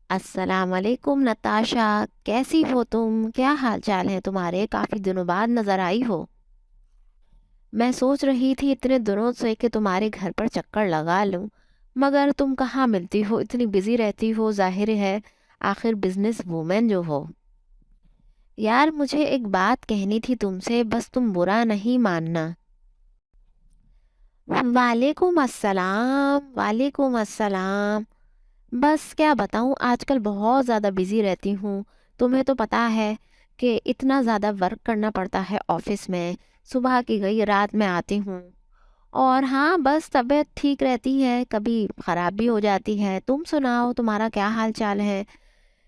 السلام علیکم نتاشا، کیسی ہو تم؟ کیا حال چال ہے تمہارے؟ کافی دنوں بعد نظر آئی ہو۔ میں سوچ رہی تھی اتنے دنوں سے کہ تمہارے گھر پر چکر لگا لوں، مگر تم کہاں ملتی ہو، اتنی بزی رہتی ہو، ظاہر ہے آخر بزنس وومن جو ہو۔ یار مجھے ایک بات کہنی تھی تم سے، بس تم برا نہیں ماننا۔ وعلیکم السلام، وعلیکم السلام۔ بس کیا بتاؤں، آج کل بہت زیادہ بزی رہتی ہوں۔ تمہیں تو پتہ ہے کہ اتنا زیادہ ورک کرنا پڑتا ہے آفس میں، صبح کی گئی رات میں آتی ہوں۔ اور ہاں بس طبیعت ٹھیک رہتی ہے، کبھی خراب بھی ہو جاتی ہے۔ تم سناؤ، تمہارا کیا حال چال ہے؟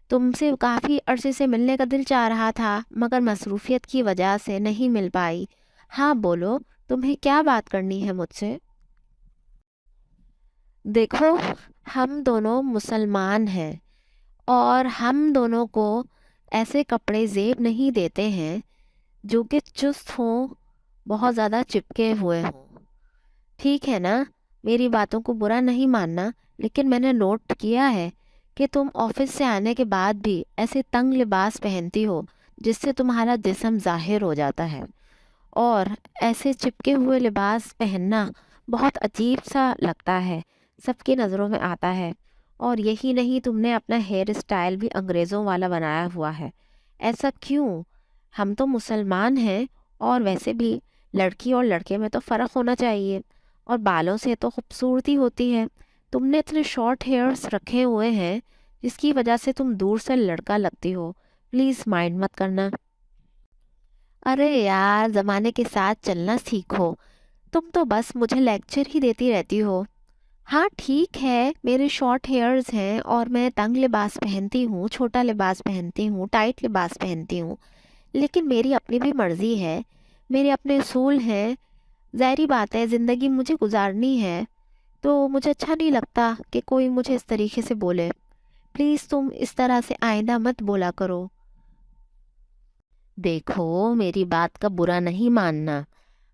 تم سے کافی عرصے سے ملنے کا دل چاہ رہا تھا، مگر مصروفیت کی وجہ سے نہیں مل پائی۔ ہاں بولو، تمہیں کیا بات کرنی ہے مجھ سے؟ دیکھو، ہم دونوں مسلمان ہیں اور ہم دونوں کو ایسے کپڑے زیب نہیں دیتے ہیں جو کہ چست ہوں، بہت زیادہ چپکے ہوئے ہوں۔ ٹھیک ہے نا؟ میری باتوں کو برا نہیں ماننا، لیکن میں نے نوٹ کیا ہے کہ تم آفس سے آنے کے بعد بھی ایسے تنگ لباس پہنتی ہو جس سے تمہارا جسم ظاہر ہو جاتا ہے، اور ایسے چپکے ہوئے لباس پہننا بہت عجیب سا لگتا ہے، سب کی نظروں میں آتا ہے۔ اور یہی نہیں، تم نے اپنا ہیئر اسٹائل بھی انگریزوں والا بنایا ہوا ہے۔ ایسا کیوں؟ ہم تو مسلمان ہیں، اور ویسے بھی لڑکی اور لڑکے میں تو فرق ہونا چاہیے، اور بالوں سے تو خوبصورتی ہوتی ہے۔ تم نے اتنے شارٹ ہیئرس رکھے ہوئے ہیں جس کی وجہ سے تم دور سے لڑکا لگتی ہو۔ پلیز مائنڈ مت کرنا۔ ارے یار، زمانے کے ساتھ چلنا سیکھو، تم تو بس مجھے لیکچر ہی دیتی رہتی ہو۔ ہاں ٹھیک ہے، میرے شارٹ ہیئرز ہیں اور میں تنگ لباس پہنتی ہوں، چھوٹا لباس پہنتی ہوں، ٹائٹ لباس پہنتی ہوں، لیکن میری اپنی بھی مرضی ہے، میرے اپنے اصول ہیں۔ ظاہری بات ہے، زندگی مجھے گزارنی ہے، تو مجھے اچھا نہیں لگتا کہ کوئی مجھے اس طریقے سے بولے۔ پلیز تم اس طرح سے آئندہ مت بولا کرو۔ دیکھو، میری بات کا برا نہیں ماننا،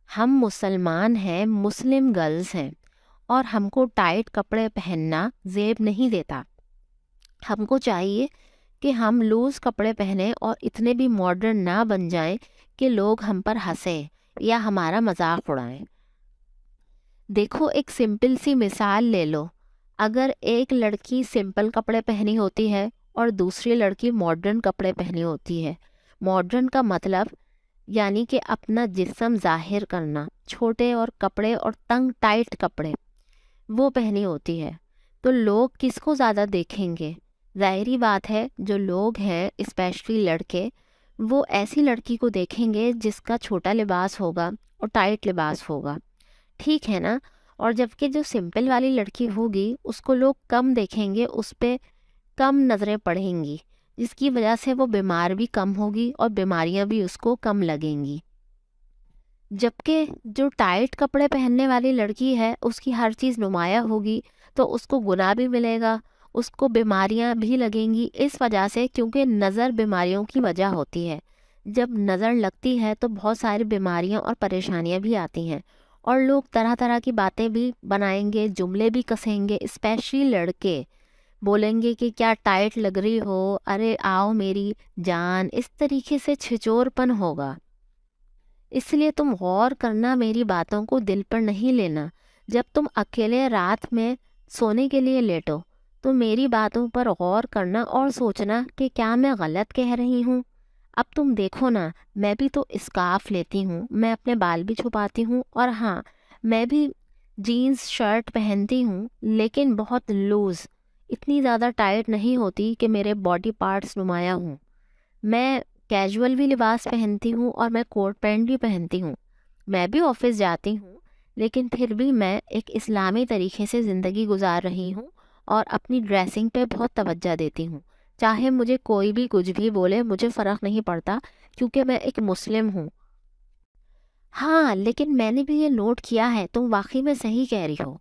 ہم مسلمان ہیں، مسلم گرلز ہیں، اور ہم کو ٹائٹ کپڑے پہننا زیب نہیں دیتا۔ ہم کو چاہیے کہ ہم لوز کپڑے پہنیں اور اتنے بھی ماڈرن نہ بن جائیں کہ لوگ ہم پر ہنسیں یا ہمارا مذاق اڑائیں۔ دیکھو، ایک سمپل سی مثال لے لو، اگر ایک لڑکی سمپل کپڑے پہنی ہوتی ہے اور دوسری لڑکی ماڈرن کپڑے پہنی ہوتی ہے، ماڈرن کا مطلب یعنی کہ اپنا جسم ظاہر کرنا، چھوٹے اور کپڑے اور تنگ ٹائٹ کپڑے وہ پہنی ہوتی ہے، تو لوگ کس کو زیادہ دیکھیں گے؟ ظاہری بات ہے، جو لوگ ہیں اسپیشلی لڑکے، وہ ایسی لڑکی کو دیکھیں گے جس کا چھوٹا لباس ہوگا اور ٹائٹ لباس ہوگا۔ ٹھیک ہے نا؟ اور جبکہ جو سمپل والی لڑکی ہوگی اس کو لوگ کم دیکھیں گے، اس پہ کم نظریں پڑیں گی، جس کی وجہ سے وہ بیمار بھی کم ہوگی اور بیماریاں بھی اس کو کم لگیں گی۔ جبکہ جو ٹائٹ کپڑے پہننے والی لڑکی ہے، اس کی ہر چیز نمایاں ہوگی، تو اس کو گناہ بھی ملے گا، اس کو بیماریاں بھی لگیں گی، اس وجہ سے کیونکہ نظر بیماریوں کی وجہ ہوتی ہے۔ جب نظر لگتی ہے تو بہت ساری بیماریاں اور پریشانیاں بھی آتی ہیں، اور لوگ طرح طرح کی باتیں بھی بنائیں گے، جملے بھی کسیں گے، اسپیشلی لڑکے بولیں گے کہ کیا ٹائٹ لگ رہی ہو، ارے آؤ میری جان، اس طریقے سے چھچور پن ہوگا۔ اس لیے تم غور کرنا، میری باتوں کو دل پر نہیں لینا۔ جب تم اکیلے رات میں سونے کے لیے لیٹو تو میری باتوں پر غور کرنا اور سوچنا کہ کیا میں غلط کہہ رہی ہوں۔ اب تم دیکھو نا، میں بھی تو اسکارف لیتی ہوں، میں اپنے بال بھی چھپاتی ہوں، اور ہاں میں بھی جینز شرٹ پہنتی ہوں، لیکن بہت لوز، اتنی زیادہ ٹائٹ نہیں ہوتی کہ میرے باڈی پارٹس نمایاں ہوں۔ میں کیجول بھی لباس پہنتی ہوں اور میں کوٹ پینٹ بھی پہنتی ہوں، میں بھی آفس جاتی ہوں، لیکن پھر بھی میں ایک اسلامی طریقے سے زندگی گزار رہی ہوں اور اپنی ڈریسنگ پہ بہت توجہ دیتی ہوں۔ چاہے مجھے کوئی بھی کچھ بھی بولے، مجھے فرق نہیں پڑتا، کیونکہ میں ایک مسلم ہوں۔ ہاں لیکن میں نے بھی یہ نوٹ کیا ہے، تم واقعی میں صحیح کہہ رہی ہو،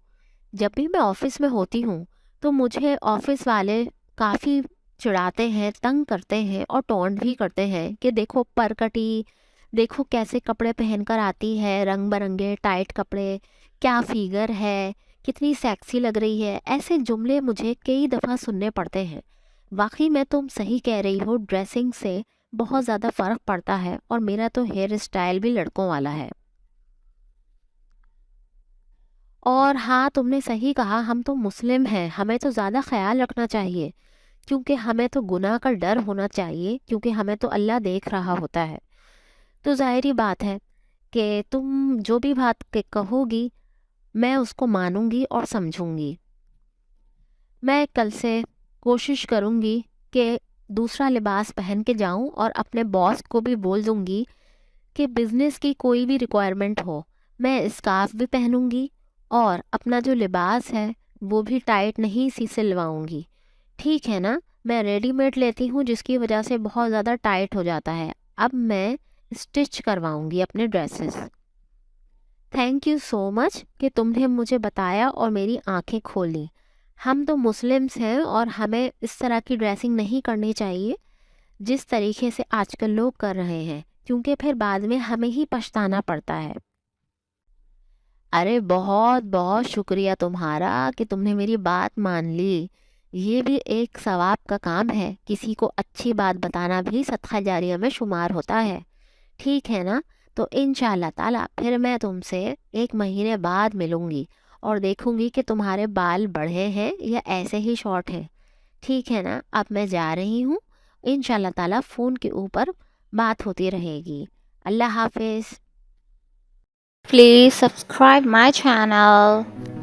جب بھی میں آفس میں ہوتی ہوں تو مجھے آفس والے کافی چڑھاتے ہیں، تنگ کرتے ہیں اور ٹونٹ بھی کرتے ہیں کہ دیکھو پرکٹی، دیکھو کیسے کپڑے پہن کر آتی ہے، رنگ برنگے ٹائٹ کپڑے، کیا فیگر ہے، کتنی سیکسی لگ رہی ہے۔ ایسے جملے مجھے کئی دفعہ سننے پڑتے ہیں، واقعی میں تم صحیح کہہ رہی ہو، ڈریسنگ سے بہت زیادہ فرق پڑتا ہے، اور میرا تو ہیئر اسٹائل بھی لڑکوں والا ہے۔ اور ہاں، تم نے صحیح کہا، ہم تو مسلم ہیں، ہمیں تو زیادہ خیال رکھنا چاہیے، کیونکہ ہمیں تو گناہ کا ڈر ہونا چاہیے، کیونکہ ہمیں تو اللہ دیکھ رہا ہوتا ہے۔ تو ظاہری بات ہے کہ تم جو بھی بات کہو گی میں اس کو مانوں گی اور سمجھوں گی۔ میں کل سے کوشش کروں گی کہ دوسرا لباس پہن کے جاؤں، اور اپنے باس کو بھی بول دوں گی کہ بزنس کی کوئی بھی ریکوائرمنٹ ہو میں اسکارف بھی پہنوں گی، اور اپنا جو لباس ہے وہ بھی ٹائٹ نہیں سلواؤں گی۔ ٹھیک ہے نا؟ میں ریڈی میڈ لیتی ہوں جس کی وجہ سے بہت زیادہ ٹائٹ ہو جاتا ہے، اب میں اسٹچ کرواؤں گی اپنے ڈریسز۔ تھینک یو سو مچ کہ تم نے مجھے بتایا اور میری آنکھیں کھولیں۔ ہم تو مسلمس ہیں اور ہمیں اس طرح کی ڈریسنگ نہیں کرنی چاہیے جس طریقے سے آج کل لوگ کر رہے ہیں، کیونکہ پھر بعد میں ہمیں ہی پچھتانا پڑتا ہے۔ ارے بہت بہت شکریہ تمہارا کہ تم نے میری بات مان لی۔ یہ بھی ایک ثواب کا کام ہے، کسی کو اچھی بات بتانا بھی صدقہ جاریہ میں شمار ہوتا ہے۔ ٹھیک ہے نا؟ تو انشاءاللہ تعالیٰ پھر میں تم سے 1 مہینے بعد ملوں گی اور دیکھوں گی کہ تمہارے بال بڑھے ہیں یا ایسے ہی شارٹ ہیں۔ ٹھیک ہے نا؟ اب میں جا رہی ہوں، انشاءاللہ تعالیٰ فون کے اوپر بات ہوتی رہے گی۔ اللہ حافظ۔ Please subscribe my channel.